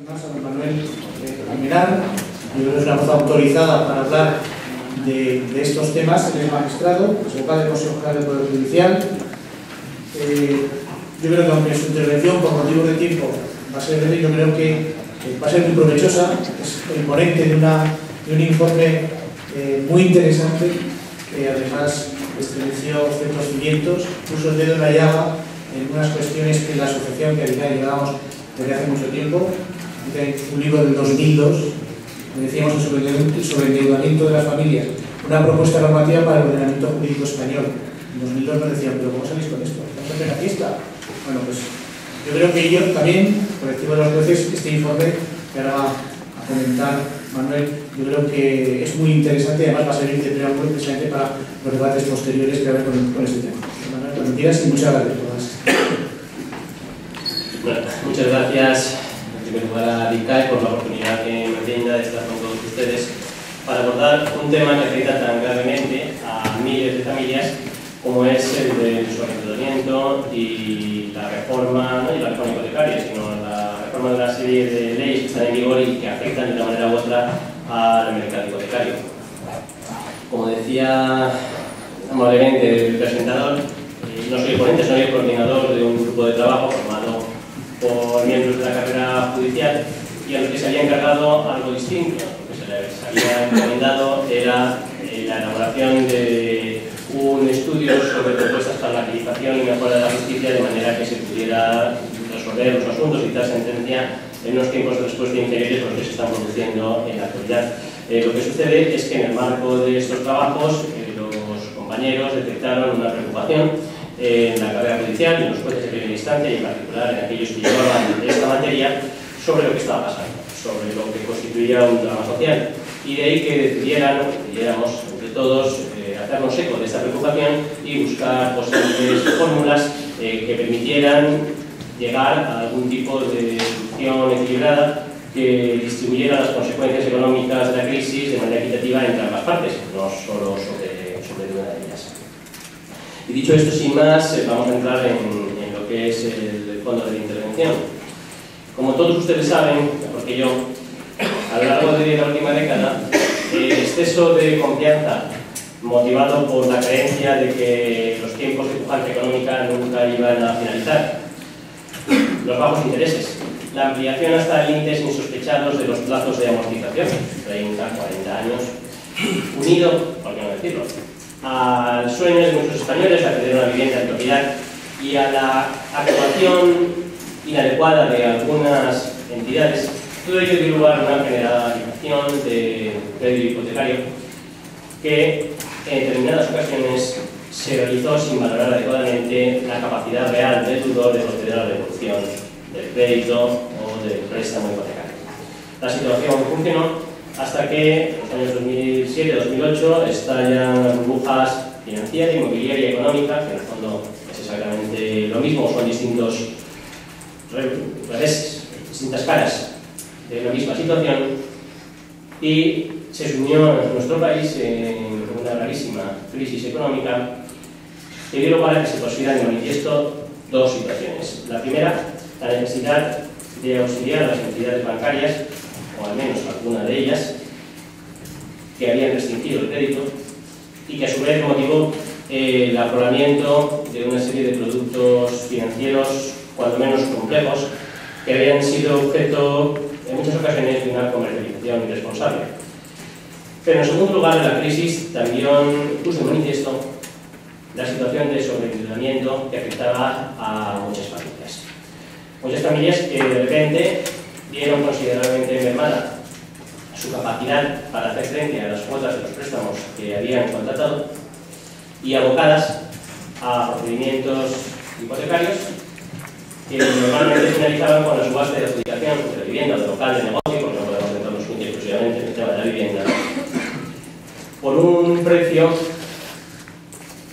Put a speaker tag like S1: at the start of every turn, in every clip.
S1: Más a don Manuel Almenar. Yo creo que es una voz autorizada para hablar de estos temas. Él es magistrado, es vocal del Consejo General del Poder Judicial. Yo creo que aunque su intervención por motivos de tiempo va a ser breve, yo creo que va a ser muy provechosa. Es el ponente de un informe muy interesante que además estremeció ciertos cimientos, puso el dedo en la llaga en unas cuestiones que la asociación que llevábamos desde hace mucho tiempo. Un libro del 2002, decíamos el sobreendeudamiento de las familias, una propuesta normativa para el ordenamiento jurídico español. En 2002 nos decían, pero ¿cómo salís con esto? ¿Estamos en plena fiesta? Bueno, pues yo creo que yo también, colectivo de los jueces, este informe que ahora va a comentar Manuel, yo creo que es muy interesante y además va a servir de preámbulo precisamente para los debates posteriores que habrá con este tema. Manuel, cuando quieras, y muchas gracias por todas.
S2: Bueno, muchas gracias en primer lugar a DICAE por la oportunidad que me brinda de estar con todos ustedes para abordar un tema que afecta tan gravemente a miles de familias como es el del sobreendeudamiento y la reforma, no y la reforma hipotecaria, sino la reforma de una serie de leyes que están en vigor y que afectan de una manera u otra al mercado hipotecario. Como decía amablemente el presentador, no soy el ponente, soy el coordinador de un grupo de trabajo formado por miembros de la carrera judicial y a los que se había encargado algo distinto. Lo que se les había encomendado era la elaboración de un estudio sobre propuestas para la agilización y mejora de la justicia de manera que se pudiera resolver los asuntos y dar sentencia en unos tiempos de respuesta inferiores a los que se están produciendo en la actualidad. Lo que sucede es que en el marco de estos trabajos los compañeros detectaron una preocupación en la carrera judicial y en los jueces de primera instancia y en particular en aquellos que llevaban esta materia sobre lo que estaba pasando, sobre lo que constituía un drama social. Y de ahí que decidiéramos entre todos hacernos eco de esta preocupación y buscar posibles fórmulas que permitieran llegar a algún tipo de solución equilibrada que distribuyera las consecuencias económicas de la crisis de manera equitativa entre ambas partes, no solo sobre una de ellas. Y dicho esto, sin más, vamos a entrar en lo que es el fondo de la intervención. Como todos ustedes saben, porque yo, a lo largo de la última década, el exceso de confianza motivado por la creencia de que los tiempos de pujanza económica nunca iban a finalizar, los bajos intereses, la ampliación hasta límites insospechados de los plazos de amortización, 30, 40 años, unido, por qué no decirlo, al sueño de muchos españoles de acceder a una vivienda de propiedad y a la actuación inadecuada de algunas entidades, todo ello dio lugar a una generalización de crédito hipotecario que en determinadas ocasiones se realizó sin valorar adecuadamente la capacidad real del deudor de proceder a la devolución del crédito o del préstamo hipotecario. La situación funcionó hasta que en los años 2007-2008 estallan burbujas financiera, inmobiliaria y económica, que en el fondo es exactamente lo mismo, son distintos reveses, distintas caras de la misma situación, y se sumió en nuestro país en una gravísima crisis económica que dio lugar a que se pusieran de manifiesto dos situaciones. La primera, la necesidad de auxiliar a las entidades bancarias, o al menos alguna de ellas, que habían restringido el crédito y que a su vez motivó el afloramiento de una serie de productos financieros, cuando menos complejos, que habían sido objeto en muchas ocasiones de una comercialización irresponsable. Pero en segundo lugar, la crisis también puso en manifiesto la situación de sobreendeudamiento que afectaba a muchas familias. Muchas familias que de repente vieron considerablemente mermada su capacidad para hacer frente a las cuotas de los préstamos que habían contratado y abocadas a procedimientos hipotecarios que normalmente finalizaban con la subasta de adjudicación de la vivienda o del local de negocio, porque no podemos centrarnos exclusivamente en el tema de la vivienda, por un precio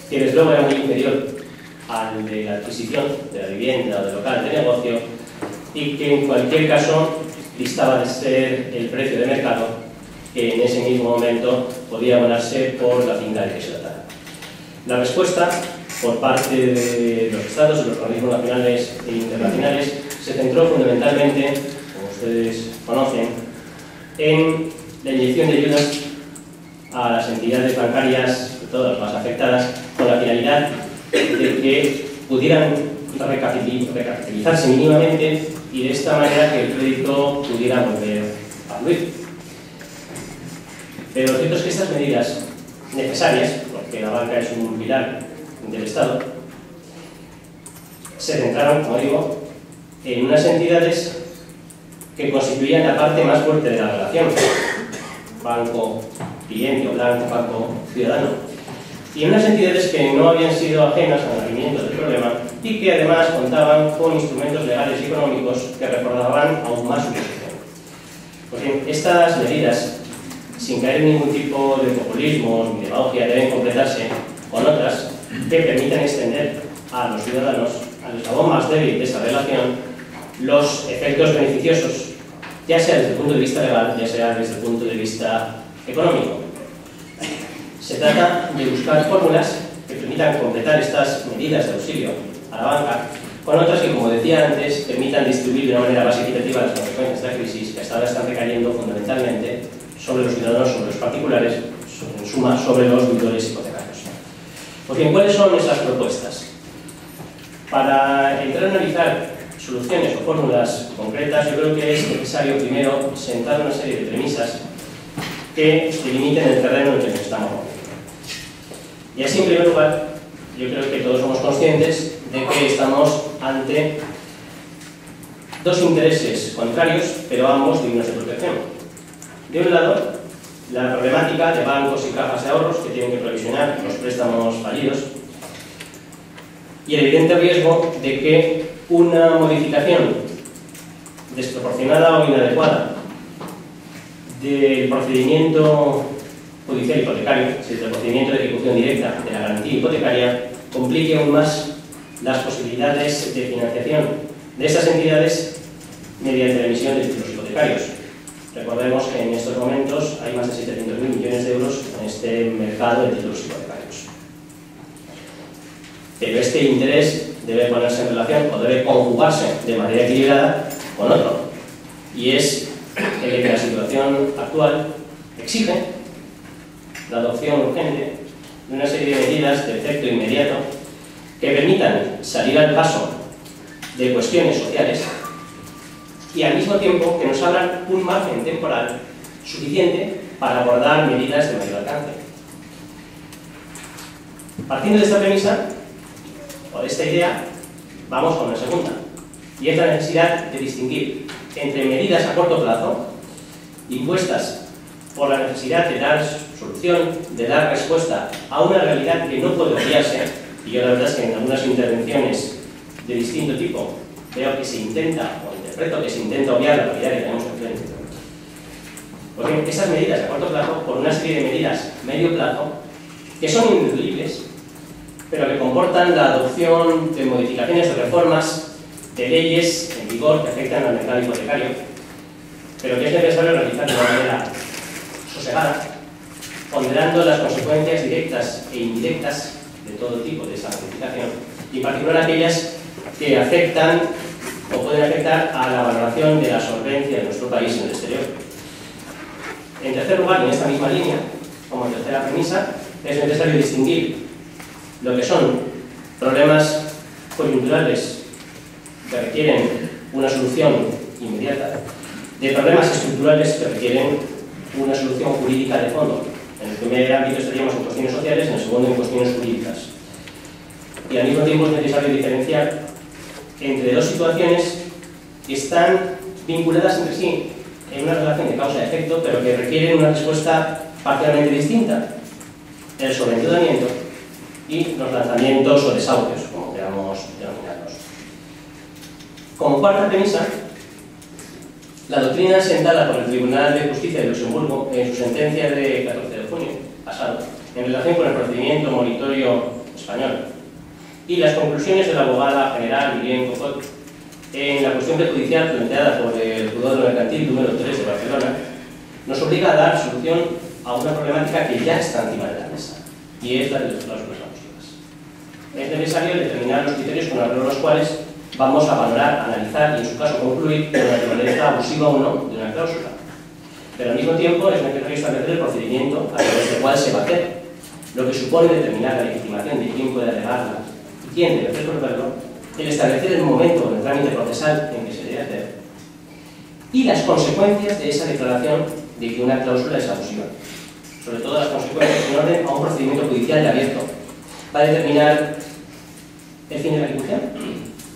S2: que desde luego era muy inferior al de la adquisición de la vivienda o del local de negocio y que en cualquier caso distaba de ser el precio de mercado que en ese mismo momento podía abonarse por la finca de que se tratara. La respuesta por parte de los Estados y los organismos nacionales e internacionales se centró fundamentalmente, como ustedes conocen, en la inyección de ayudas a las entidades bancarias, sobre todo las más afectadas, con la finalidad de que pudieran recapitalizarse mínimamente y de esta manera que el crédito pudiera volver a fluir. Pero lo cierto es que estas medidas necesarias, porque la banca es un pilar del Estado, se centraron, como digo, en unas entidades que constituían la parte más fuerte de la relación, banco-cliente o banco-ciudadano, y en unas entidades que no habían sido ajenas al nacimiento del problema y que además contaban con instrumentos legales y económicos que reforzaban aún más su posición. Pues bien, estas medidas, sin caer en ningún tipo de populismo ni demagogia, deben completarse con otras que permitan extender a los ciudadanos, al eslabón más débil de esa relación, los efectos beneficiosos, ya sea desde el punto de vista legal, ya sea desde el punto de vista económico. Se trata de buscar fórmulas que permitan completar estas medidas de auxilio a la banca con otras que, como decía antes, permitan distribuir de una manera más equitativa las consecuencias de la crisis que hasta ahora están recayendo fundamentalmente sobre los ciudadanos, sobre los particulares, en suma, sobre los deudores hipotecarios. Pues bien, ¿cuáles son esas propuestas? Para entrar a analizar soluciones o fórmulas concretas, yo creo que es necesario primero sentar una serie de premisas que delimiten el terreno en el que nos estamos moviendo. Y así, en primer lugar, yo creo que todos somos conscientes de que estamos ante dos intereses contrarios, pero ambos dignos de protección. De un lado, la problemática de bancos y cajas de ahorros que tienen que provisionar los préstamos fallidos y el evidente riesgo de que una modificación desproporcionada o inadecuada del procedimiento judicial hipotecario, del procedimiento de ejecución directa de la garantía hipotecaria, complique aún más las posibilidades de financiación de estas entidades mediante la emisión de títulos hipotecarios. Recordemos que en estos momentos hay más de 700.000 millones de euros en este mercado de títulos hipotecarios. Pero este interés debe ponerse en relación o debe conjugarse de manera equilibrada con otro, y es el de que la situación actual exige la adopción urgente de una serie de medidas de efecto inmediato que permitan salir al paso de cuestiones sociales y al mismo tiempo que nos abran un margen temporal suficiente para abordar medidas de mayor alcance. Partiendo de esta premisa, o de esta idea, vamos con la segunda, y es la necesidad de distinguir entre medidas a corto plazo, impuestas por la necesidad de dar solución, de dar respuesta a una realidad que no puede obviarse, y yo la verdad es que en algunas intervenciones de distinto tipo veo que se intenta, o interpreto que se intenta obviar la realidad que tenemos enfrente. Pues bien, esas medidas a corto plazo, por una serie de medidas a medio plazo, que son ineludibles, pero que comportan la adopción de modificaciones o reformas de leyes en vigor que afectan al mercado hipotecario, pero que es necesario realizar de una manera sosegada, ponderando las consecuencias directas e indirectas de todo tipo de esa modificación, y en particular aquellas que afectan o pueden afectar a la valoración de la solvencia de nuestro país en el exterior. En tercer lugar, en esta misma línea, como tercera premisa, es necesario distinguir lo que son problemas coyunturales que requieren una solución inmediata, de problemas estructurales que requieren una solución jurídica de fondo. En el primer ámbito estaríamos en cuestiones sociales, en el segundo en cuestiones jurídicas. Y al mismo tiempo es necesario diferenciar entre dos situaciones que están vinculadas entre sí en una relación de causa-efecto, pero que requieren una respuesta parcialmente distinta: el sobreendeudamiento y los lanzamientos o desahucios, como queramos denominarlos. Como cuarta premisa, la doctrina sentada por el Tribunal de Justicia de Luxemburgo en su sentencia de 14 de junio pasado en relación con el procedimiento monitorio español y las conclusiones de la abogada general Irene Cocot en la cuestión prejudicial planteada por el Juzgado Mercantil número 3 de Barcelona, nos obliga a dar solución a una problemática que ya está encima de la mesa, y es la de las cláusulas abusivas. Es necesario determinar los criterios con arreglo a los cuales vamos a valorar, analizar y en su caso concluir con la naturaleza abusiva o no de una cláusula. Pero al mismo tiempo es necesario establecer el procedimiento a través del cual se va a hacer, lo que supone determinar la legitimación de quién puede alegarla y quién debe resolverlo, el establecer el momento del trámite procesal en que se debe hacer y las consecuencias de esa declaración de que una cláusula es abusiva. Sobre todo las consecuencias en orden a un procedimiento judicial de abierto. Va a determinar el fin de la ejecución,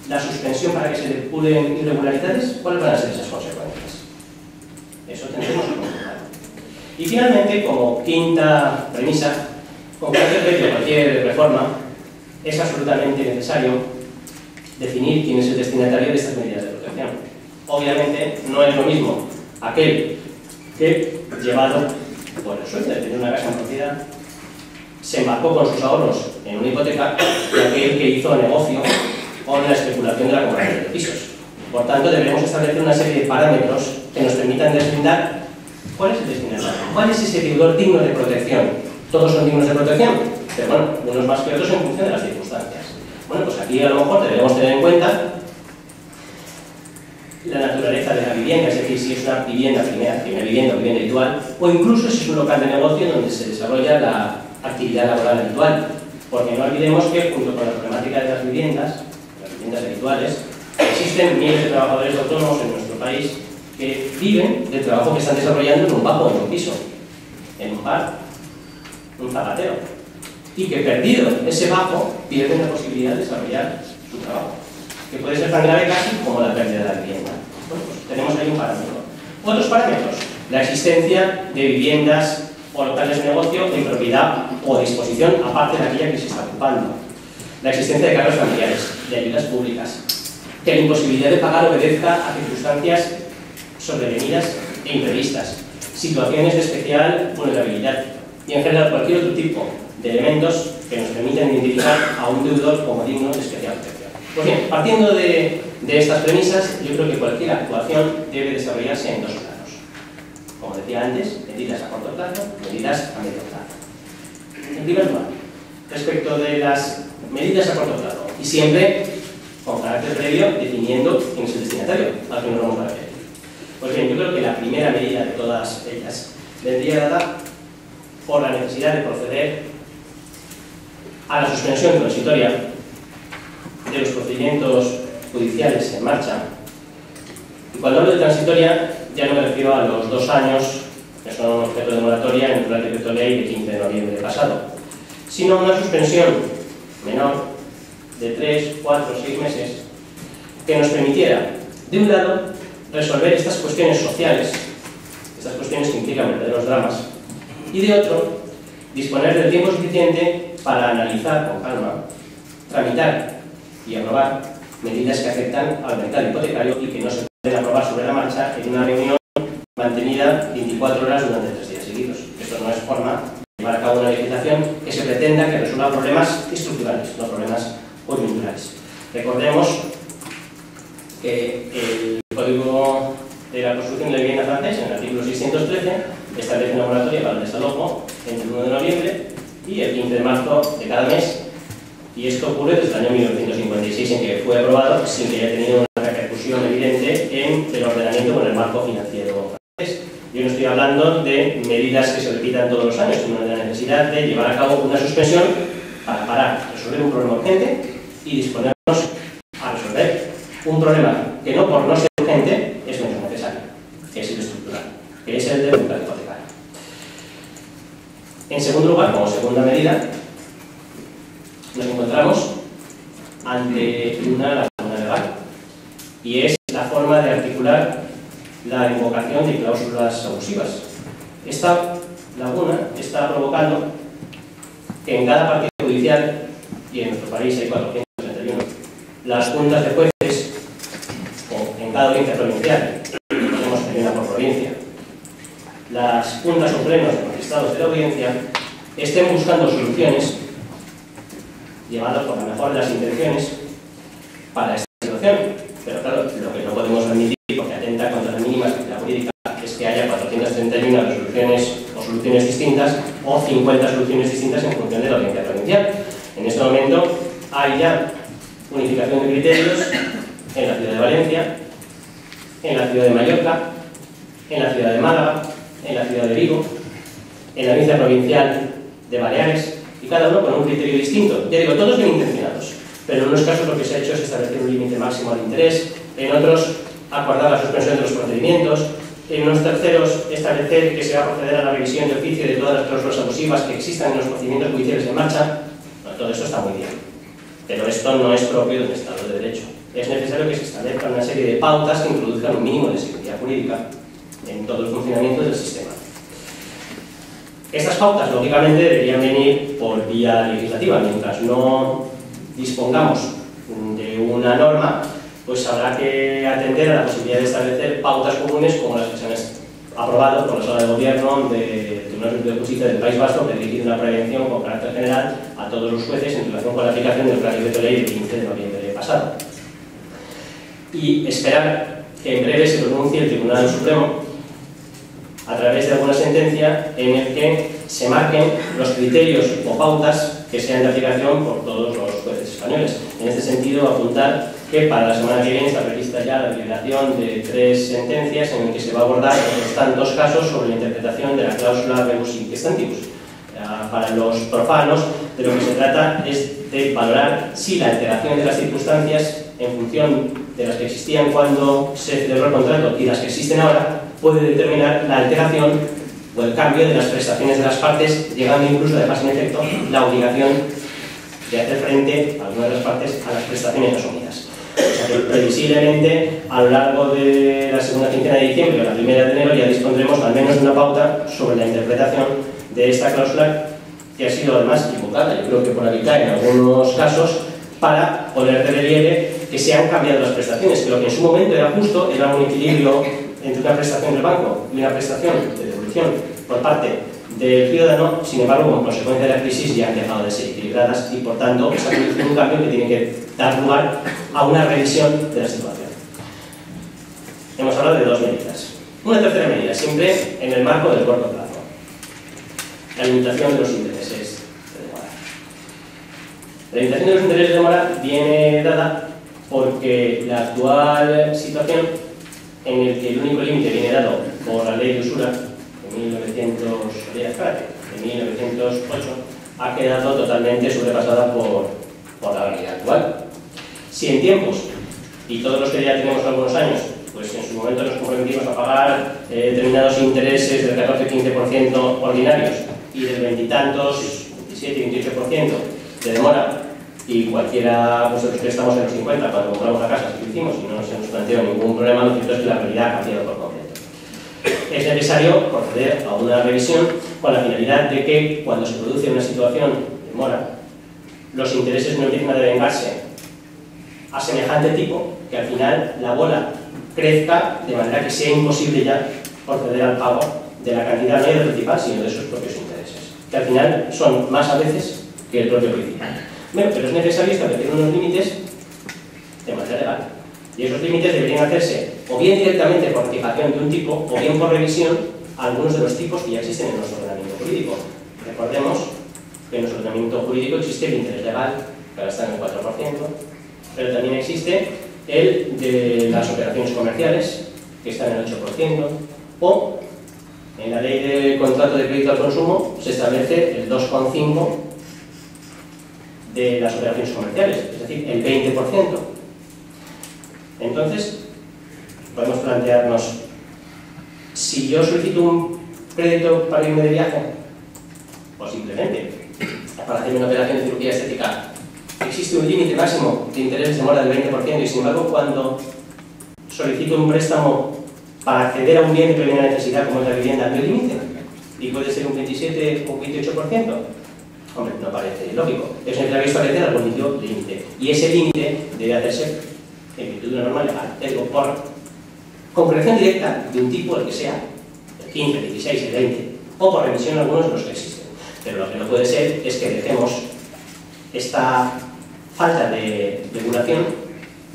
S2: la suspensión para que se depuren irregularidades. ¿Cuáles van a ser esas consecuencias? Eso tendremos que comprobar. Y finalmente, como quinta premisa, con cualquier reforma es absolutamente necesario definir quién es el destinatario de estas medidas de protección. Obviamente no es lo mismo aquel que, llevado por el suerte de tener una casa en propiedad, se embarcó con sus ahorros en una hipoteca y aquel que hizo negocio con la especulación de la compraventa de pisos. Por tanto, deberemos establecer una serie de parámetros que nos permitan deslindar cuál es el destinatario, cuál es ese deudor digno de protección. Todos son dignos de protección, pero bueno, unos más que otros en función de las circunstancias. Bueno, pues aquí a lo mejor deberemos tener en cuenta la naturaleza de la vivienda, es decir, si es una vivienda, primera vivienda o vivienda habitual, o incluso si es un local de negocio donde se desarrolla la actividad laboral habitual. Porque no olvidemos que, junto con la problemática de las viviendas habituales, existen miles de trabajadores autónomos en nuestro país que viven del trabajo que están desarrollando en un bajo, en un piso, en un bar, un zapatero, y que perdido ese bajo pierden la posibilidad de desarrollar su trabajo, que puede ser tan grave casi como la pérdida de la vivienda. Bueno, pues tenemos ahí un parámetro. Otros parámetros: la existencia de viviendas o locales de negocio en propiedad o disposición aparte de aquella que se está ocupando, la existencia de cargos familiares, de ayudas públicas, que la imposibilidad de pagar obedezca a circunstancias sobrevenidas e imprevistas, situaciones de especial vulnerabilidad y en general cualquier otro tipo de elementos que nos permitan identificar a un deudor como digno de especial protección. Pues bien, partiendo de estas premisas, yo creo que cualquier actuación debe desarrollarse en dos planos. Como decía antes, medidas a corto plazo, medidas a medio plazo. En primer lugar, respecto de las medidas a corto plazo, y siempre con carácter previo definiendo quién es el destinatario, al que nos vamos a referir. Pues bien, yo creo que la primera medida de todas ellas vendría dada por la necesidad de proceder a la suspensión transitoria de los procedimientos judiciales en marcha. Y cuando hablo de transitoria, ya no me refiero a los 2 años que son objeto de moratoria en el Real Decreto Ley de 15 de noviembre pasado, sino una suspensión menor de 3, 4, 6 meses que nos permitiera, de un lado, resolver estas cuestiones sociales, estas cuestiones que implican verdaderos dramas, y de otro, disponer del tiempo suficiente para analizar con calma, tramitar y aprobar medidas que afectan al mercado hipotecario y que no se pueden aprobar sobre la marcha en una reunión mantenida 24 horas durante 3 días seguidos. Esto no es forma de llevar a cabo una legislación que se pretenda que resuelva problemas estructurales, no problemas coyunturales. Recordemos que el Código de la Construcción de la Vivienda francés, en el artículo 613, establece una moratoria para el desalojo entre el 1 de noviembre y el 15 de marzo de cada mes, y esto ocurre desde el año 1956 en que fue aprobado sin que haya tenido una repercusión evidente en el ordenamiento con el marco financiero francés. Yo no estoy hablando de medidas que se repitan todos los años, sino de la necesidad de llevar a cabo una suspensión para parar, resolver un problema urgente y disponernos a resolver un problema que no por no ser urgente es menos necesario, que es el estructural, que es el del mercado hipotecario. En segundo lugar, como segunda medida, nos encontramos ante una laguna legal, y es la forma de articular la invocación de cláusulas abusivas. Esta laguna está provocando que en cada partido judicial, y en nuestro país hay 431, las juntas de jueces, o en cada audiencia provincial, podemos tener una por provincia, las juntas o plenos de magistrados de la audiencia, estén buscando soluciones llevadas por la mejor de las intenciones para esta situación. Pero claro, lo que no podemos admitir, porque atenta contra la mínima estructura jurídica, es que haya 431 resoluciones o soluciones distintas o 50 soluciones distintas en función de la audiencia provincial. En este momento hay ya unificación de criterios, en la ciudad de Valencia, en la ciudad de Mallorca, en la ciudad de Málaga, en la ciudad de Vigo, en la audiencia provincial de Baleares, y cada uno con un criterio distinto. Ya digo, todos bien intencionados, pero en unos casos lo que se ha hecho es establecer un límite máximo al interés, en otros acordar la suspensión de los procedimientos, en unos terceros establecer que se va a proceder a la revisión de oficio de todas las cláusulas abusivas que existan en los procedimientos judiciales en marcha. Bueno, todo eso está muy bien, pero esto no es propio de un Estado de Derecho. Es necesario que se establezcan una serie de pautas que introduzcan un mínimo de seguridad jurídica en todo el funcionamiento del sistema. Estas pautas, lógicamente, deberían venir por vía legislativa. Mientras no dispongamos de una norma, pues habrá que atender a la posibilidad de establecer pautas comunes como las que se han aprobado por la Sala de Gobierno del Tribunal Superior de Justicia del País Vasco, que dirige una prevención con carácter general a todos los jueces en relación con la aplicación del Real Decreto Ley del 15 de noviembre pasado. Y esperar que en breve se pronuncie el Tribunal Supremo a través de alguna sentencia en el que se marquen los criterios o pautas que sean de aplicación por todos los jueces españoles. En este sentido, apuntar que para la semana que viene está prevista ya la liberación de 3 sentencias en las que se va a abordar los tantos casos sobre la interpretación de la cláusula rebus sic stantibus. Para los profanos, de lo que se trata es de valorar si la alteración de las circunstancias en función de las que existían cuando se celebró el contrato y las que existen ahora puede determinar la alteración o el cambio de las prestaciones de las partes, llegando incluso a dejar sin efecto la obligación de hacer frente a alguna de las partes a las prestaciones asumidas. O sea que previsiblemente a lo largo de la segunda quincena de diciembre o la primera de enero ya dispondremos al menos de una pauta sobre la interpretación de esta cláusula, que ha sido además equivocada, yo creo que por ADICAE en algunos casos, para poner de relieve que se han cambiado las prestaciones, que lo que en su momento era justo era un equilibrio entre una prestación del banco y una prestación de devolución por parte del ciudadano. Sin embargo, como consecuencia de la crisis ya han dejado de ser equilibradas y por tanto se ha producido un cambio que tiene que dar lugar a una revisión de la situación. Hemos hablado de 2 medidas. Una tercera medida, siempre en el marco del corto plazo: la limitación de los intereses de demora. La limitación de los intereses de demora viene dada porque la actual situación, en el que el único límite viene dado por la ley de usura de 1908, ha quedado totalmente sobrepasada por la realidad actual. Si en tiempos, y todos los que ya tenemos algunos años, pues en su momento nos comprometimos a pagar determinados intereses del 14-15% ordinarios y del 20 y tantos, 27-28% de demora, y cualquiera pues, de los que estamos en los 50 cuando compramos la casa, así lo hicimos y no se nos planteó ningún problema, lo cierto es que la realidad ha cambiado por completo. Es necesario proceder a una revisión con la finalidad de que cuando se produce una situación de mora, los intereses no empiecen a devengarse a semejante tipo que al final la bola crezca de manera que sea imposible ya proceder al pago de la cantidad no del principal, sino de sus propios intereses, que al final son más a veces que el propio principal. Bueno, pero es necesario establecer unos límites de manera legal. Y esos límites deberían hacerse o bien directamente por fijación de un tipo o bien por revisión a algunos de los tipos que ya existen en nuestro ordenamiento jurídico. Recordemos que en nuestro ordenamiento jurídico existe el interés legal, que ahora está en el 4%, pero también existe el de las operaciones comerciales, que está en el 8%, o en la ley de contrato de crédito al consumo se establece el 2,5% de las operaciones comerciales, es decir, el 20%. Entonces, podemos plantearnos, si yo solicito un crédito para irme de viaje, o simplemente para hacer una operación de cirugía estética, existe un límite máximo de intereses de mora del 20%, y sin embargo, cuando solicito un préstamo para acceder a un bien de primera necesidad como es la vivienda, ¿no hay límite? Y puede ser un 27 o un 28%. Hombre, no parece lógico. Es necesario establecer algún límite. Y ese límite debe hacerse en virtud de una norma legal. Es decir, por concreción directa de un tipo, el que sea, el 15, el 16, el 20, o por revisión de algunos de los que existen. Pero lo que no puede ser es que dejemos esta falta de regulación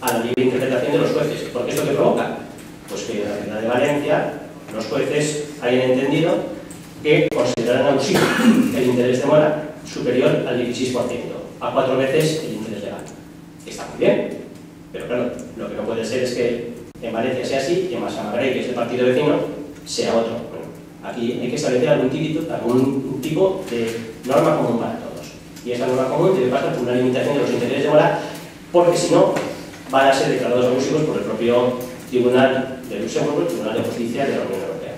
S2: a la libre interpretación de los jueces. ¿Por qué es lo que provoca? Pues que en la ciudad de Valencia los jueces hayan entendido que consideran abusivo el interés de mora superior al 16%, a 4 veces el interés legal. Está muy bien, pero claro, Lo que no puede ser es que en Valencia sea así y en Massamagrell, que es el partido vecino, sea otro. Bueno, aquí hay que establecer algún tipo de norma común para todos. Y esa norma común debe pasar por una limitación de los intereses de mora, porque si no, van a ser declarados abusivos por el propio Tribunal de Luxemburgo, el Tribunal de Justicia de la Unión Europea.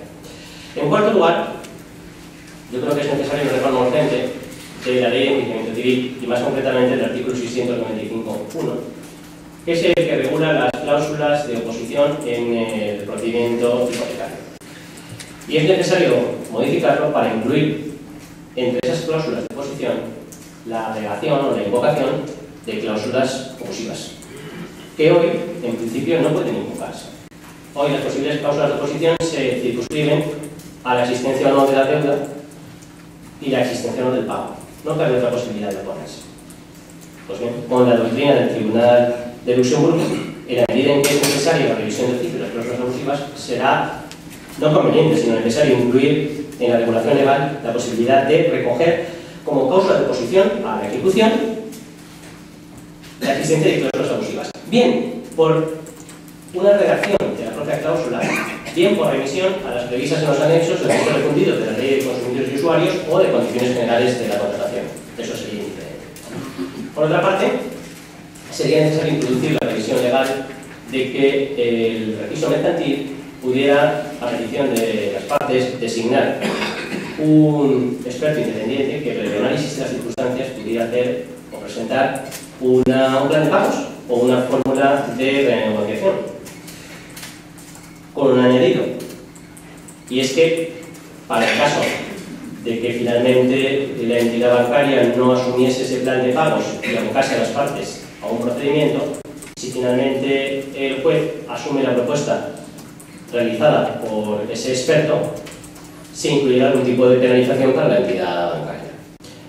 S2: En cuarto lugar, yo creo que es necesaria una reforma urgente de la Ley de Enjuiciamiento Civil, y más concretamente del artículo 695.1, que es el que regula las cláusulas de oposición en el procedimiento hipotecario. Y es necesario modificarlo para incluir entre esas cláusulas de oposición la alegación o la invocación de cláusulas abusivas, que hoy, en principio, no pueden invocarse. Hoy las posibles cláusulas de oposición se circunscriben a la existencia o no de la deuda y la existencia o no del pago. No cabe otra posibilidad de oponerse. Pues bien, con la doctrina del Tribunal de Luxemburgo, en la medida en que es necesaria la revisión del ciclo de las cláusulas abusivas, será no conveniente, sino necesario incluir en la regulación legal la posibilidad de recoger como causa de oposición a la ejecución la existencia de cláusulas abusivas. Bien por una redacción de la propia cláusula, bien por remisión a las previstas en los anexos del texto refundido de la Ley de Consumidores y Usuarios o de condiciones generales de la contratación. Eso sería indiferente. Por otra parte, sería necesario introducir la revisión legal de que el registro mercantil pudiera, a petición de las partes, designar un experto independiente que, previo análisis de las circunstancias, pudiera hacer o presentar un plan de pagos o una fórmula de renegociación, con un añadido. Y es que, para el caso de que finalmente la entidad bancaria no asumiese ese plan de pagos y abocase a las partes a un procedimiento, si finalmente el juez asume la propuesta realizada por ese experto, se incluirá algún tipo de penalización para la entidad bancaria.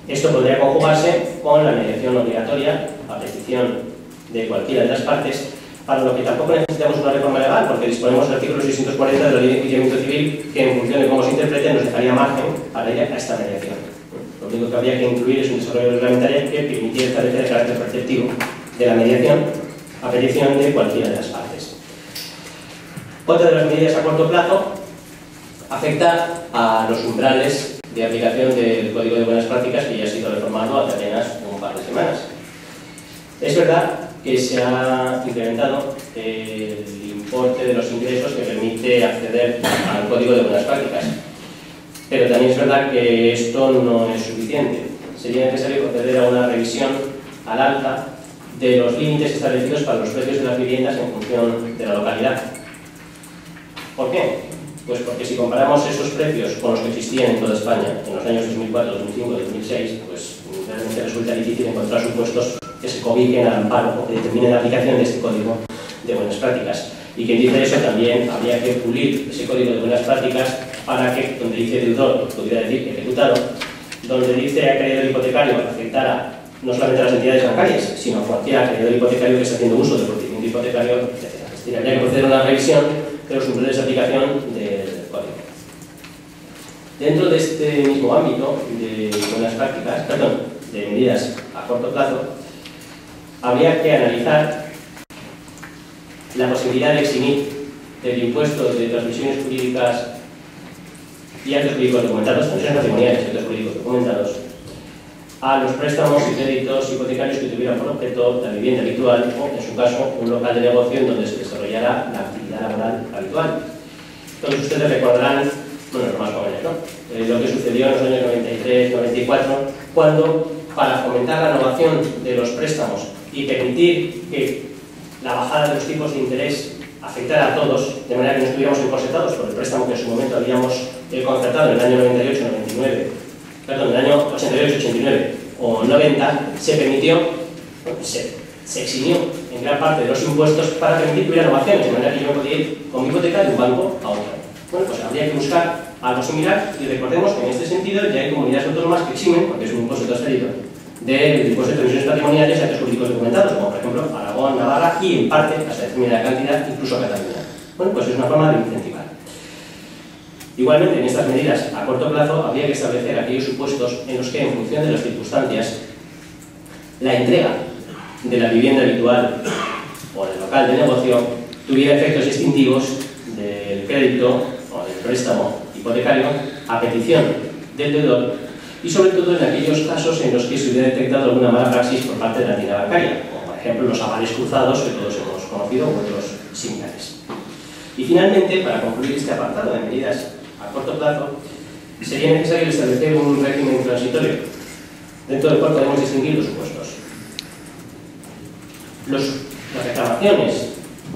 S2: Esto podría conjugarse con la mediación obligatoria a petición de cualquiera de las partes, para lo que tampoco necesitamos una reforma legal, porque disponemos del artículo 640 de la Ley de Enjuiciamiento Civil, que en función de cómo se interprete nos dejaría margen para ir a esta mediación. Lo único que habría que incluir es un desarrollo reglamentario que permitiera establecer el carácter perceptivo de la mediación a petición de cualquiera de las partes. Otra de las medidas a corto plazo afecta a los umbrales de aplicación del Código de Buenas Prácticas, que ya ha sido reformado hace apenas un par de semanas. Es verdad que se ha incrementado el importe de los ingresos que permite acceder al Código de Buenas Prácticas, pero también es verdad que esto no es suficiente. Sería necesario proceder a una revisión al alza de los límites establecidos para los precios de las viviendas en función de la localidad. ¿Por qué? Pues porque si comparamos esos precios con los que existían en toda España en los años 2004, 2005 y 2006, pues realmente resulta difícil encontrar supuestos que se cobijen al amparo o que determinen la aplicación de este Código de Buenas Prácticas. Y quien dice eso también habría que pulir ese Código de Buenas Prácticas para que, donde dice deudor, pudiera decir ejecutado, donde dice acreedor hipotecario, afectara no solamente a las entidades bancarias, sino a cualquier acreedor hipotecario que esté haciendo uso del procedimiento hipotecario, etc. Es decir, habría que proceder a una revisión de los umbrales de aplicación del Código. Dentro de este mismo ámbito de buenas prácticas, de medidas a corto plazo, habría que analizar la posibilidad de eximir del impuesto de transmisiones jurídicas y actos jurídicos documentados, transmisiones patrimoniales y actos jurídicos documentados, a los préstamos y créditos hipotecarios que tuvieran por objeto la vivienda habitual o, en su caso, un local de negocio en donde se desarrollara la actividad laboral habitual. Todos ustedes recordarán, bueno, los más jóvenes, ¿no? Lo que sucedió en los años 93-94, cuando, para fomentar la renovación de los préstamos y permitir que la bajada de los tipos de interés afectara a todos, de manera que no estuviéramos encorsetados por el préstamo que en su momento habíamos concertado en el año 88-89 o 90, se permitió, se eximió en gran parte de los impuestos para permitir que hubiera renovaciones, de manera que yo no podía ir con mi hipoteca de un banco a otro. Bueno, pues habría que buscar algo similar y recordemos que en este sentido ya hay comunidades autónomas que eximen, porque es un impuesto transferido, del impuesto de transmisiones patrimoniales y actos jurídicos documentados, como por ejemplo Aragón, Navarra y en parte, hasta determinada cantidad, incluso Cataluña. Bueno, pues es una forma de incentivar. Igualmente, en estas medidas a corto plazo habría que establecer aquellos supuestos en los que, en función de las circunstancias, la entrega de la vivienda habitual o del local de negocio tuviera efectos distintivos del crédito o del préstamo hipotecario a petición del deudor y sobre todo en aquellos casos en los que se hubiera detectado alguna mala praxis por parte de la entidad bancaria, como por ejemplo los avales cruzados que todos hemos conocido u otros similares. Y finalmente, para concluir este apartado de medidas a corto plazo, sería necesario establecer un régimen transitorio, dentro del cual podemos distinguir dos supuestos. Las reclamaciones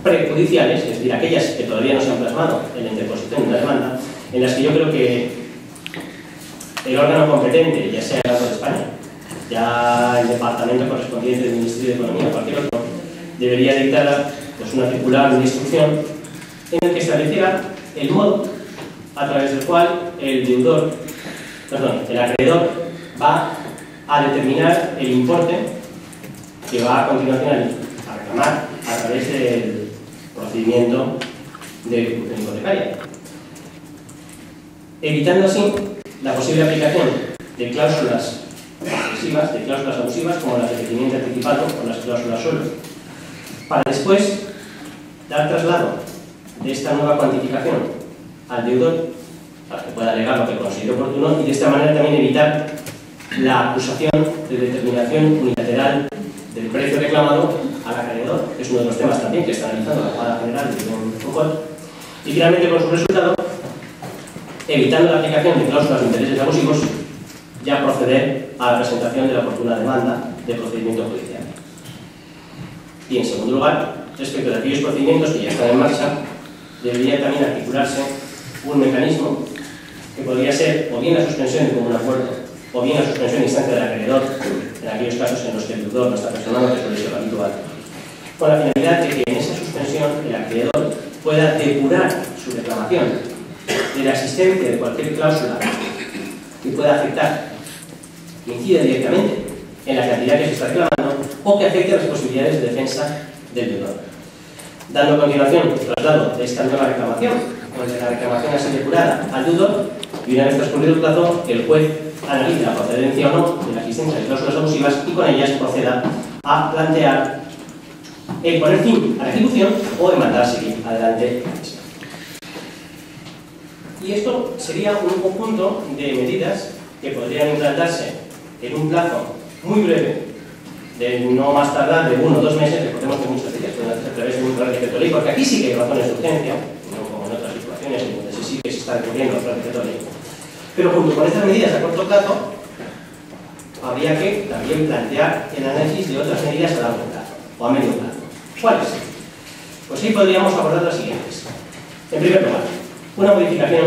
S2: prejudiciales, es decir, aquellas que todavía no se han plasmado en la interposición de una demanda, en las que yo creo que el órgano competente, ya sea el Banco de España, ya el departamento correspondiente del Ministerio de Economía o cualquier otro, debería dictar pues, una circular, una instrucción, en el que estableciera el modo a través del cual el acreedor va a determinar el importe que va a continuación a reclamar a través del procedimiento de ejecución hipotecaria, evitando así la posible aplicación de cláusulas agresivas, de cláusulas abusivas como las de vencimiento anticipado o las cláusulas suelo, para después dar traslado de esta nueva cuantificación al deudor para que pueda alegar lo que considere oportuno y de esta manera también evitar la acusación de determinación unilateral del precio reclamado al acreedor, que es uno de los temas también que está analizando la Juzgada General de Foucault, y finalmente con su resultado, evitando la aplicación de cláusulas de intereses abusivos, ya proceder a la presentación de la oportuna demanda de procedimiento judicial. Y en segundo lugar, respecto de aquellos procedimientos que ya están en marcha, debería también articularse un mecanismo que podría ser o bien la suspensión de común acuerdo o bien la suspensión de instancia del acreedor en aquellos casos en los que el deudor no está personado, que suele ser habitual, con la finalidad de que en esa suspensión el acreedor pueda depurar su reclamación de la existencia de cualquier cláusula que pueda afectar, que incida directamente en la cantidad que se está reclamando o que afecte a las posibilidades de defensa del deudor. Dando a continuación traslado de esta nueva reclamación o de la reclamación así depurada al deudor, y una vez transcurrido el plazo, el juez analice la procedencia o no de la existencia de cláusulas abusivas y con ellas proceda a plantear el poner fin a la ejecución o el mandar a seguir adelante la misma. Y esto sería un conjunto de medidas que podrían implantarse en un plazo muy breve, de no más tardar de 1 o 2 meses. Recordemos que muchas de ellas pueden hacerse a través de un real decreto ley, porque aquí sí que hay razones de urgencia, no como en otras situaciones en donde sí que se está recurriendo al real decreto ley. Pero junto con estas medidas a corto plazo, habría que también plantear el análisis de otras medidas a largo plazo o a medio plazo. ¿Cuáles? Pues sí podríamos abordar las siguientes. En primer lugar, una modificación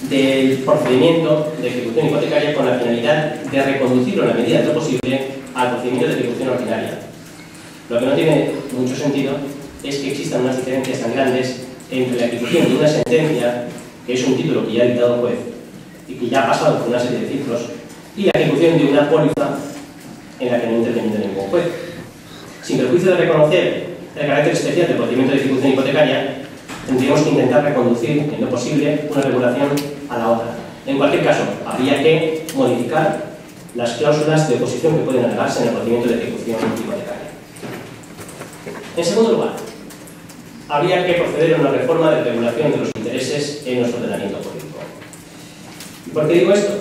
S2: del procedimiento de ejecución hipotecaria con la finalidad de reconducirlo en la medida de lo posible al procedimiento de ejecución ordinaria. Lo que no tiene mucho sentido es que existan unas diferencias tan grandes entre la ejecución de una sentencia, que es un título que ya ha dictado el juez y que ya ha pasado por una serie de ciclos, y la ejecución de una póliza en la que no ha intervenido ningún juez. Sin perjuicio de reconocer el carácter especial del procedimiento de ejecución hipotecaria, tendríamos que intentar reconducir, en lo posible, una regulación a la otra. En cualquier caso, habría que modificar las cláusulas de oposición que pueden alegarse en el procedimiento de ejecución hipotecaria. En segundo lugar, habría que proceder a una reforma de regulación de los intereses en nuestro ordenamiento jurídico. ¿Y por qué digo esto?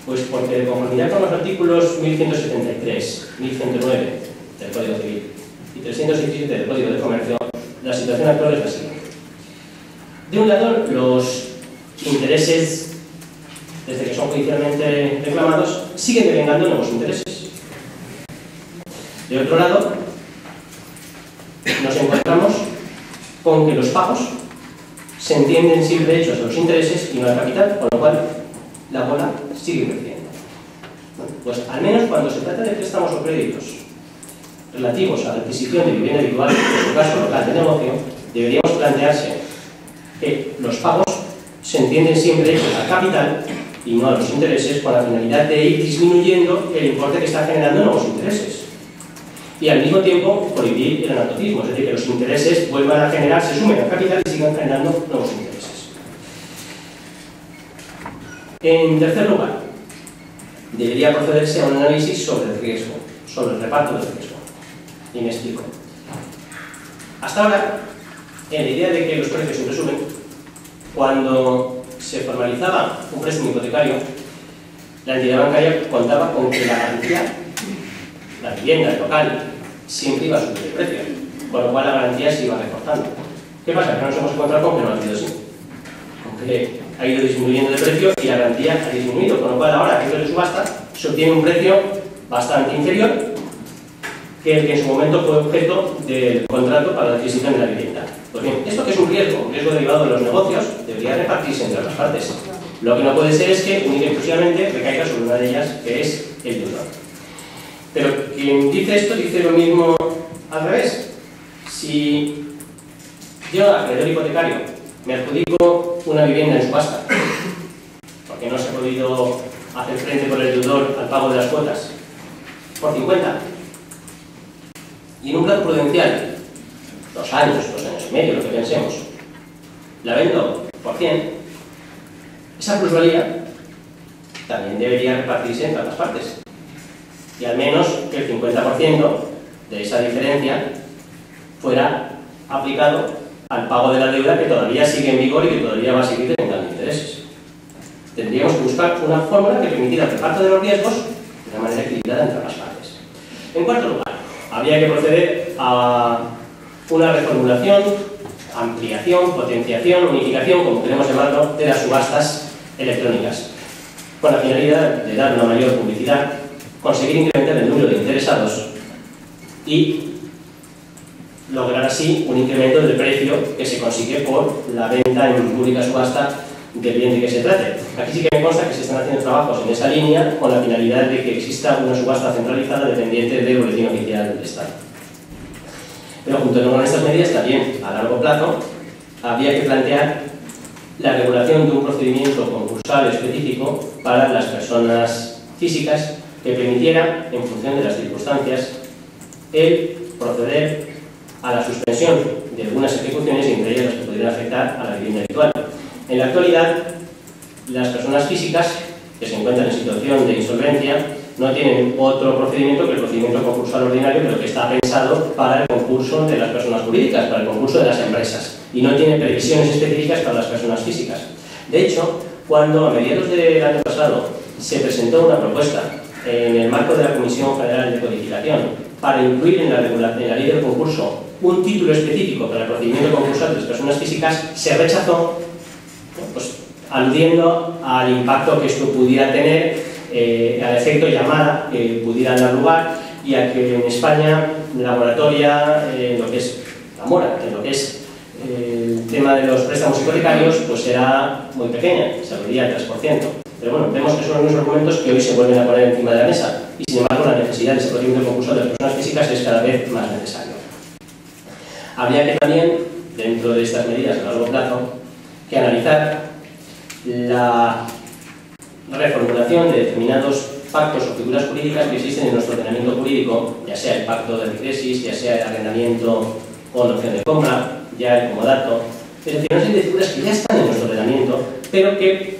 S2: Pues porque de conformidad con los artículos 1173, 1109 del Código Civil y 317 del Código de Comercio, la situación actual es la siguiente. De un lado, los intereses, desde que son judicialmente reclamados, siguen devengando nuevos intereses. De otro lado, nos encontramos con que los pagos se entienden siempre hechos a los intereses y no al capital, con lo cual la bola sigue creciendo. Bueno, pues al menos cuando se trata de préstamos o créditos relativos a la adquisición de vivienda habitual, en su caso local de negocio, deberíamos plantearse que los pagos se entienden siempre hechos al capital y no a los intereses, con la finalidad de ir disminuyendo el importe que está generando nuevos intereses. Y al mismo tiempo prohibir el anatocismo, es decir, que los intereses vuelvan a generar, se sumen al capital y sigan generando nuevos intereses. En tercer lugar, debería procederse a un análisis sobre el riesgo, sobre el reparto del riesgo. Y me explico. Hasta ahora, en la idea de que los precios siempre suben, cuando se formalizaba un préstamo hipotecario, la entidad bancaria contaba con que la garantía, la vivienda, el local, siempre iba a subir de precio, con lo cual la garantía se iba reforzando. ¿Qué pasa? Que no nos hemos encontrado con que no ha sido así. Con que ha ido disminuyendo de precio y la garantía ha disminuido, con lo cual ahora que es de subasta se obtiene un precio bastante inferior que el que en su momento fue objeto del contrato para la adquisición de la vivienda. Pues bien, esto que es un riesgo derivado de los negocios, debería repartirse entre las partes. Lo que no puede ser es que única y exclusivamente recaiga sobre una de ellas, que es el deudor. Pero quien dice esto dice lo mismo al revés. Si yo, acreedor hipotecario, me adjudico una vivienda en subasta, porque no se ha podido hacer frente por el deudor al pago de las cuotas, por 50, y en un plazo prudencial, 2 años y medio, lo que pensemos, la vendo por 100, esa plusvalía también debería repartirse entre las partes. Y al menos que el 50% de esa diferencia fuera aplicado al pago de la deuda que todavía sigue en vigor y que todavía va a seguir teniendo intereses. Tendríamos que buscar una fórmula que permitiera el reparto de los riesgos de una manera equilibrada entre las partes. En cuarto lugar, habría que proceder a una reformulación, ampliación, potenciación, unificación, como queremos llamarlo, de las subastas electrónicas, con la finalidad de dar una mayor publicidad, conseguir incrementar el número de interesados y lograr así un incremento del precio que se consigue por la venta en pública subasta del bien de que se trate. Aquí sí que me consta que se están haciendo trabajos en esa línea con la finalidad de que exista una subasta centralizada dependiente del boletín oficial del Estado. Pero junto con estas medidas también, a largo plazo, habría que plantear la regulación de un procedimiento concursal específico para las personas físicas que permitiera, en función de las circunstancias, el proceder a la suspensión de algunas ejecuciones y entre ellas las que pudieran afectar a la vivienda habitual. En la actualidad, las personas físicas que se encuentran en situación de insolvencia no tienen otro procedimiento que el procedimiento concursal ordinario, pero que está pensado para el concurso de las personas jurídicas, para el concurso de las empresas, y no tiene previsiones específicas para las personas físicas. De hecho, cuando a mediados del año pasado se presentó una propuesta en el marco de la Comisión Federal de Codificación para incluir en la ley del concurso un título específico para el procedimiento concursal de las personas físicas, se rechazó, pues, aludiendo al impacto que esto pudiera tener, al efecto llamada que pudiera dar lugar, y a que en España la moratoria, lo que es la mora, en lo que es el tema de los préstamos hipotecarios, pues será muy pequeña, se abriría el 3%. Pero bueno, vemos que son unos argumentos que hoy se vuelven a poner encima de la mesa, y sin embargo la necesidad de ese procedimiento concursal de las personas físicas es cada vez más necesario. Habría que también, dentro de estas medidas a largo plazo, que analizar la reformulación de determinados pactos o figuras jurídicas que existen en nuestro ordenamiento jurídico, ya sea el pacto de regresis, ya sea el arrendamiento con opción de compra, ya el comodato, es decir, una serie de figuras que ya están en nuestro ordenamiento, pero que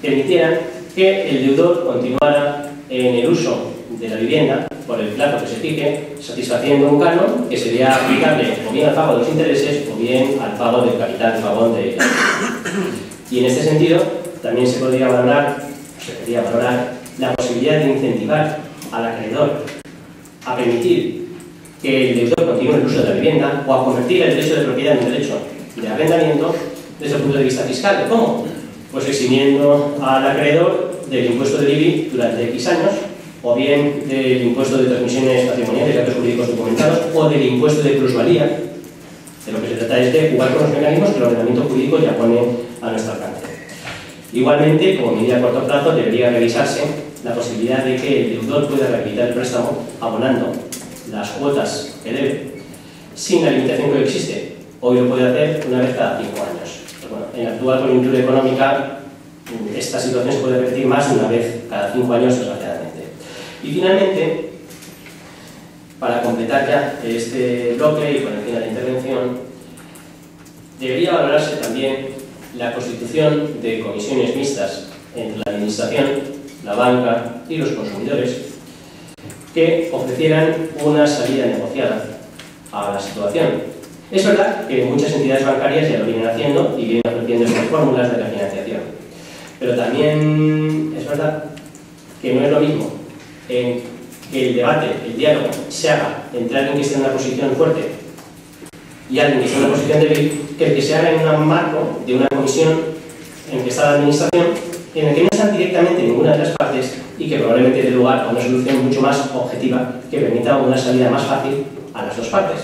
S2: permitieran que el deudor continuara en el uso de la vivienda por el plazo que se fije, satisfaciendo un canon que sería aplicable o bien al pago de los intereses o bien al pago del capital de pagón de ella. Y en este sentido, también se podría valorar la posibilidad de incentivar al acreedor a permitir que el deudor continúe el uso de la vivienda o a convertir el derecho de propiedad en un derecho de arrendamiento desde el punto de vista fiscal. ¿Cómo? Pues eximiendo al acreedor del impuesto del IBI durante X años, o bien del impuesto de transmisiones patrimoniales y actos jurídicos documentados, o del impuesto de plusvalía. De lo que se trata es de jugar con los mecanismos que el ordenamiento jurídico ya pone a nuestro alcance. Igualmente, como medida a corto plazo, debería revisarse la posibilidad de que el deudor pueda rehabilitar el préstamo abonando las cuotas que debe, sin la limitación que hoy existe. Hoy lo puede hacer una vez cada 5 años. Pero bueno, en la actual coyuntura económica, esta situación se puede repetir más de una vez cada 5 años, desgraciadamente. Y finalmente, para completar ya este bloque y por encima de la intervención, debería valorarse también la constitución de comisiones mixtas entre la administración, la banca y los consumidores que ofrecieran una salida negociada a la situación. Es verdad que muchas entidades bancarias ya lo vienen haciendo y vienen ofreciendo estas fórmulas de refinanciación. Pero también es verdad que no es lo mismo que el debate, el diálogo, se haga entre alguien que esté en una posición fuerte y alguien que esté en una posición débil, que el que se haga en un marco de una comisión en que está la administración, en el que no está directamente ninguna de las partes y que probablemente dé lugar a una solución mucho más objetiva que permita una salida más fácil a las dos partes.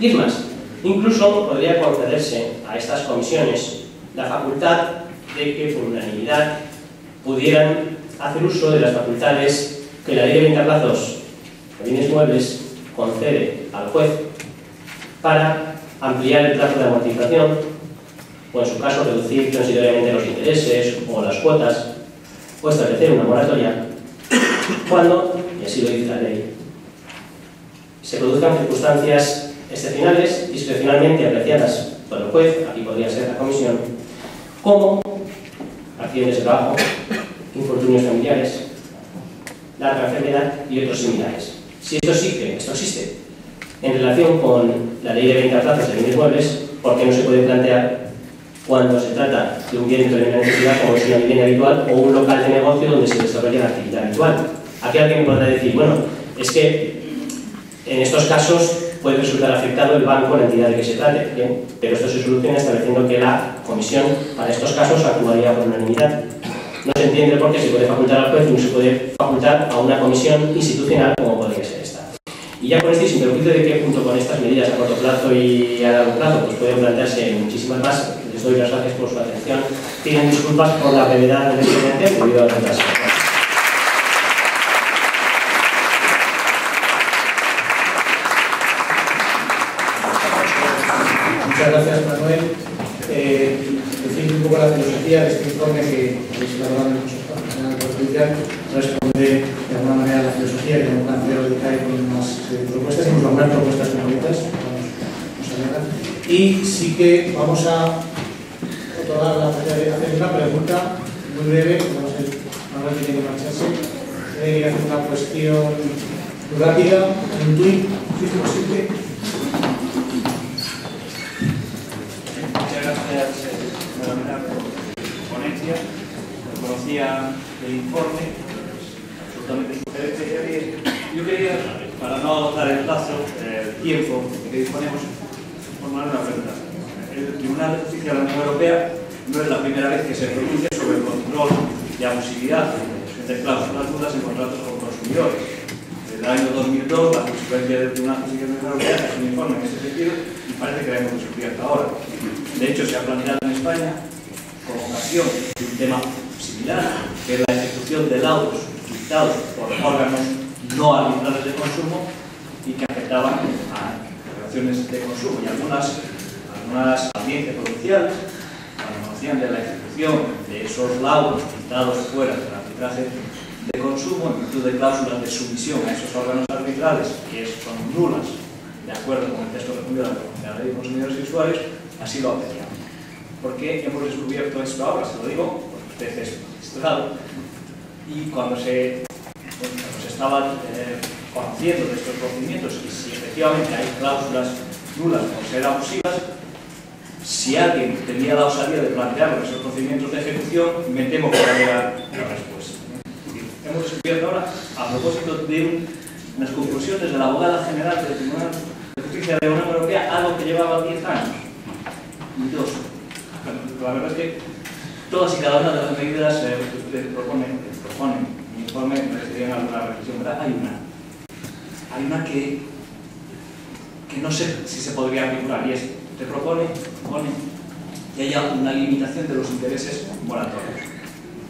S2: Y es más, incluso podría concederse a estas comisiones la facultad de que por unanimidad pudieran hacer uso de las facultades que la ley de ventaplazos de bienes muebles concede al juez para ampliar el plazo de amortización o, en su caso, reducir transitoriamente los intereses o las cuotas o establecer una moratoria cuando, y así lo dice la ley, se produzcan circunstancias excepcionales, discrecionalmente apreciadas por el juez, aquí podría ser la comisión, como accidentes de trabajo, infortunios familiares, larga enfermedad y otros similares. Si esto existe en relación con la ley de ventaplazos de bienes muebles, ¿por qué no se puede plantear cuando se trata de un bien de primera necesidad como es una vivienda habitual o un local de negocio donde se desarrolla la actividad habitual? Aquí alguien podrá decir, bueno, es que en estos casos puede resultar afectado el banco o la entidad de que se trate, ¿bien? Pero esto se soluciona estableciendo que la comisión para estos casos actuaría por unanimidad. No se entiende por qué se puede facultar al juez y no se puede facultar a una comisión institucional como podría ser esta. Y ya con este sin perjuicio de que junto con estas medidas a corto plazo y a largo plazo pues pueden plantearse muchísimas más, les doy las gracias por su atención. Piden disculpas por la brevedad del expediente debido al retraso.
S1: Muchas gracias, Manuel. Decir un poco la filosofía de este informe que habéis elaborado en el Consejo Nacional de Poder Judicial responde de alguna manera a la filosofía que hemos planteado de CAE con unas propuestas, incluso algunas propuestas concretas. Y sí que vamos a otorgar la posibilidad de hacer una pregunta muy breve, vamos a ver, Manuel tiene que marcharse. Tiene que hacer una cuestión muy rápida, en un tuit, si es posible.
S3: Muchas gracias por la ponencia. Conocía el informe, absolutamente sugerente. Yo quería, para no agotar el plazo, el tiempo que disponemos, formular una pregunta. El Tribunal de Justicia de la Unión Europea no es la primera vez que se pronuncia sobre el control de abusividad de cláusulas nulas en contratos con consumidores. Desde el año 2002, la jurisprudencia del Tribunal de Justicia de la Unión Europea es un informe en ese sentido y parece que la hemos descubierto ahora. De hecho, se ha planteado en España, con ocasión de un tema similar, que es la ejecución de laudos dictados por órganos no arbitrales de consumo y que afectaban a relaciones de consumo. Y algunas audiencias provinciales, cuando conocían de la ejecución de esos laudos dictados fuera del arbitraje de consumo, en virtud de cláusulas de sumisión a esos órganos arbitrales, que son nulas, de acuerdo con el texto refundido de la Ley de Consumidores y Usuarios, así lo apreciamos. ¿Por qué hemos descubierto esto ahora? Se lo digo, porque usted es magistrado y cuando se estaban conociendo de estos procedimientos y si efectivamente hay cláusulas nulas por ser abusivas, si alguien tenía la osadía de plantear esos procedimientos de ejecución, me temo que habría la respuesta. Hemos descubierto ahora, a propósito de unas conclusiones de la abogada general del Tribunal de Justicia de la Unión Europea, algo que llevaba 10 años. Y dos. La verdad es que todas y cada una de las medidas que ustedes proponen en mi informe merecerían alguna reflexión, ¿verdad? Hay una que no sé si se podría articular, y es, usted propone que haya una limitación de los intereses moratorios.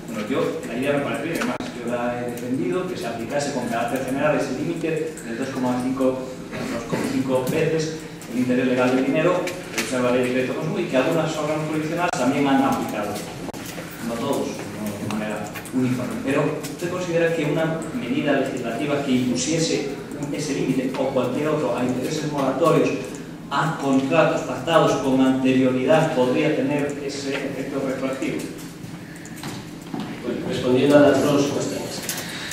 S3: Bueno, la idea me parece bien, además yo la he defendido, que se aplicase con carácter general ese límite de 2,5 veces el interés legal del dinero, que usa la ley de crédito consumo y que algunos órganos jurisdiccionales también han aplicado. No todos, no de manera uniforme. Pero ¿usted considera que una medida legislativa que impusiese ese límite o cualquier otro a intereses moratorios a contratos pactados con anterioridad podría tener ese efecto retroactivo?
S2: Bueno, respondiendo a las dos cuestiones.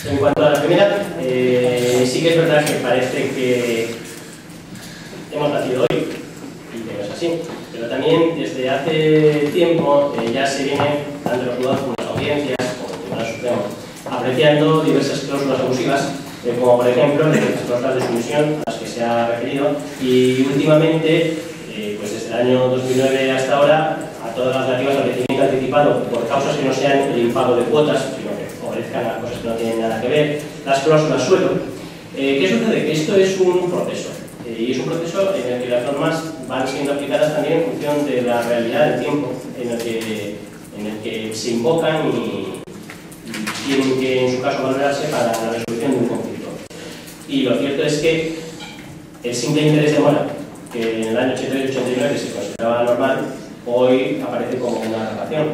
S2: En cuanto a la primera, sí que es verdad que parece que hemos nacido hoy y así. Pero también desde hace tiempo ya se viene, tanto los juzgados como las audiencias, como el Tribunal Supremo, apreciando diversas cláusulas abusivas, como por ejemplo las cláusulas de sumisión a las que se ha referido, y últimamente, pues desde el año 2009 hasta ahora, a todas las relativas al vencimiento anticipado por causas que no sean el impago de cuotas, sino que favorezcan a cosas que no tienen nada que ver, las cláusulas suelo. ¿Qué sucede? Que esto es un proceso, y es un proceso en el que las normas van siendo aplicadas también en función de la realidad del tiempo en el que se invocan y tienen que, en su caso, valorarse para la resolución de un conflicto. Y lo cierto es que el simple interés de mora, que en el año 88-89 se consideraba normal, hoy aparece como una relación.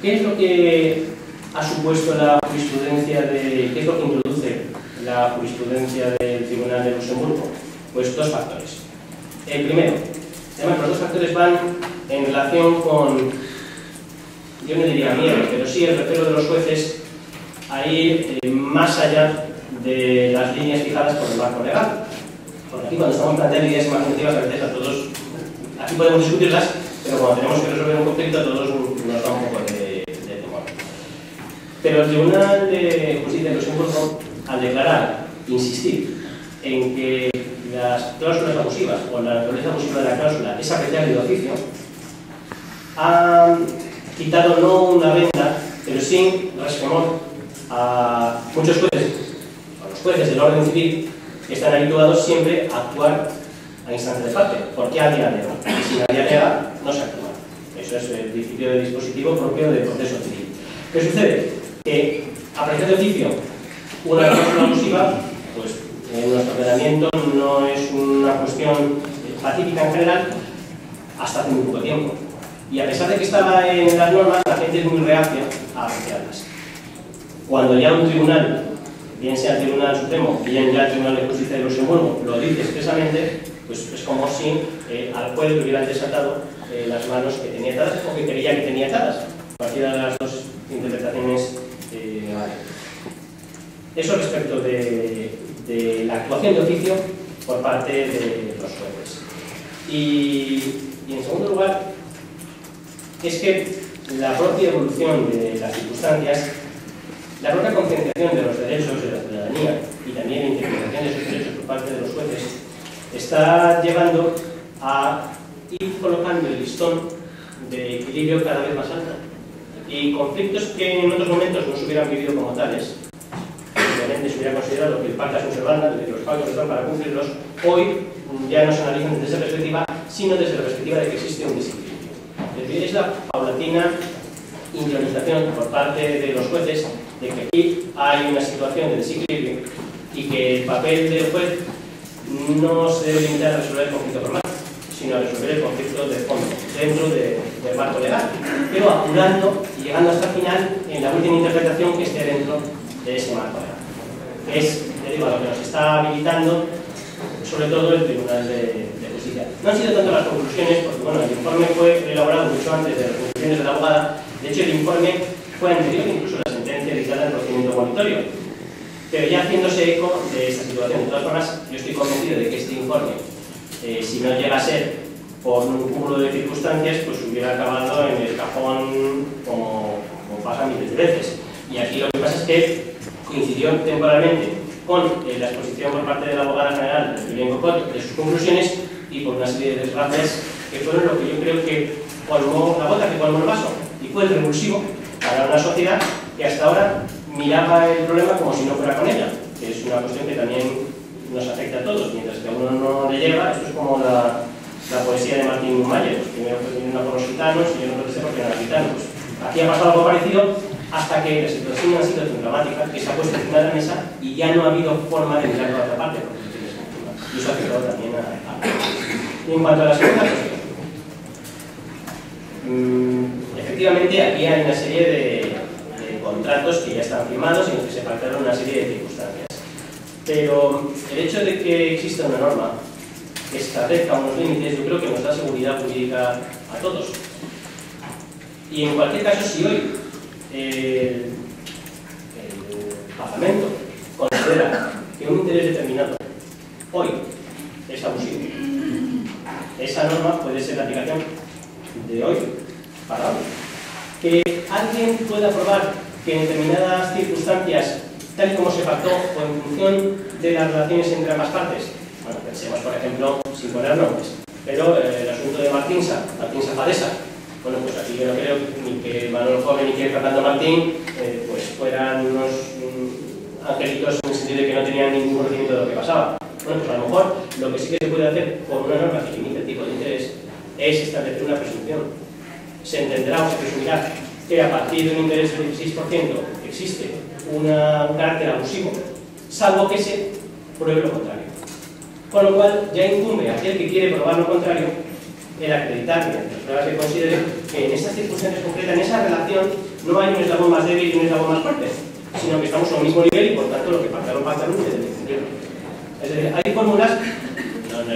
S2: ¿Qué es lo que ha supuesto la jurisprudencia qué es lo que introduce la jurisprudencia del Tribunal de Luxemburgo? Pues dos factores. El primero, además los dos factores van en relación con, yo no diría miedo, pero sí el recelo de los jueces a ir más allá de las líneas fijadas por el marco legal. Porque aquí cuando estamos planteando ideas imaginativas a veces a todos, aquí podemos discutirlas, pero cuando tenemos que resolver un conflicto a todos nos da un poco de temor. Pero el Tribunal de Justicia de Luxemburgo, al declarar, insistir en que las cláusulas abusivas o la naturaleza abusiva de la cláusula es apreciable de oficio, ha quitado no una venda, pero sí resquemor a muchos jueces, a los jueces del orden civil, que están habituados siempre a actuar a instancia de parte, porque alguien alega. Y si nadie alega, no se actúa. Eso es el principio de dispositivo propio del proceso civil. ¿Qué sucede? Que apreciar de oficio una cláusula abusiva, pues en nuestro ordenamiento no es una cuestión pacífica en general hasta hace muy poco tiempo. Y a pesar de que estaba en las normas, la gente es muy reacia a apreciarlas. Cuando ya un tribunal, bien sea el Tribunal Supremo, bien ya el Tribunal de Justicia de Luxemburgo, lo dice expresamente, pues es como si al juez le hubieran desatado las manos que tenía atadas o que creía que tenía atadas. Cualquiera de las dos interpretaciones vale. Eso respecto de la actuación de oficio por parte de los jueces. Y en segundo lugar, es que la propia evolución de las circunstancias, la propia concienciación de los derechos de la ciudadanía y también la interpretación de esos derechos por parte de los jueces está llevando a ir colocando el listón de equilibrio cada vez más alto. Y conflictos que en otros momentos no se hubieran vivido como tales, obviamente se hubiera considerado que el pacta sunt servanda, es decir, los pactos están para cumplirlos, hoy ya no se analizan desde esa perspectiva, sino desde la perspectiva de que existe un desequilibrio. Es decir, es la paulatina interiorización por parte de los jueces de que aquí hay una situación de desequilibrio y que el papel del juez no se debe limitar a resolver el conflicto formal, sino a resolver el conflicto de fondo, dentro del marco legal, pero apurando y llegando hasta el final en la última interpretación que esté dentro de ese marco legal. Es, te digo, lo que nos está habilitando sobre todo el Tribunal de Justicia. No han sido tanto las conclusiones, porque bueno, el informe fue elaborado mucho antes de las conclusiones de la abogada. De hecho, el informe fue anterior incluso a la sentencia dictada en el procedimiento monitorio. Pero ya haciéndose eco de esta situación. De todas formas, yo estoy convencido de que este informe, si no llega a ser por un cúmulo de circunstancias, pues hubiera acabado en el cajón como pasa miles de veces. Y aquí lo que pasa es que coincidió temporalmente con la exposición por parte de la abogada general, Julián Cocot, de sus conclusiones y por una serie de desgracias que fueron lo que yo creo que colmó la gota que colmó el vaso y fue el revulsivo para una sociedad que hasta ahora miraba el problema como si no fuera con ella, que es una cuestión que también nos afecta a todos, mientras que a uno no le llega. Esto es como la poesía de Martín Mayer, pues primero fue una por los gitanos y yo no protesté porque eran gitanos. Pues aquí ha pasado algo parecido hasta que la situación ha sido tan dramática que se ha puesto encima de la mesa y ya no ha habido forma de mirar a otra parte, y eso ha afectado también a... Y en cuanto a la segunda cuestión, efectivamente aquí hay una serie de contratos que ya están firmados y en los que se pactaron una serie de circunstancias. Pero el hecho de que exista una norma que establezca unos límites, yo creo que nos da seguridad jurídica a todos. Y en cualquier caso, si hoy el Parlamento considera que un interés determinado hoy es abusivo, esa norma puede ser de aplicación de hoy para hoy. Que alguien pueda probar que en determinadas circunstancias, tal y como se pactó o en función de las relaciones entre ambas partes, bueno, pensemos por ejemplo, sin poner nombres, pero el asunto de Martín Fadesa, bueno, pues aquí yo no creo ni que Manuel Joven ni que Fernando Martín pues fueran unos angelitos en el sentido de que no tenían ningún conocimiento de lo que pasaba. Bueno, pues a lo mejor lo que sí que se puede hacer con una norma que limite el tipo de interés es establecer una presunción. Se entenderá o se presumirá que a partir de un interés del 16% existe un carácter abusivo, salvo que se pruebe lo contrario. Con lo cual ya incumbe a aquel que quiere probar lo contrario el acreditar mediante las pruebas que considere que en estas circunstancias concretas, en esa relación, no hay un eslabón más débil y un eslabón más fuerte, sino que estamos al mismo nivel y por tanto lo que pactaron debe cumplirlo. Es decir, hay fórmulas,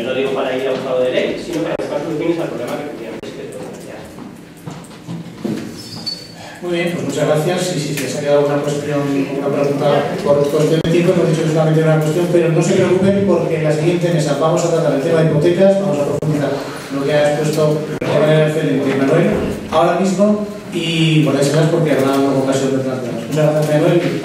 S2: no digo para ir a un estado de ley, sino para buscar soluciones al problema que efectivamente es que es plantear.
S1: Muy bien, pues muchas gracias. Y si les ha quedado alguna cuestión, una pregunta por cuestión de tiempo, hemos dicho que solamente una cuestión, pero no se preocupen porque en la siguiente mesa vamos a tratar el tema de hipotecas, vamos a profundizar lo que ha expuesto de manera excelente Manuel ahora mismo y por eso es porque habrá una ocasión de plantearnos. Muchas gracias, Manuel.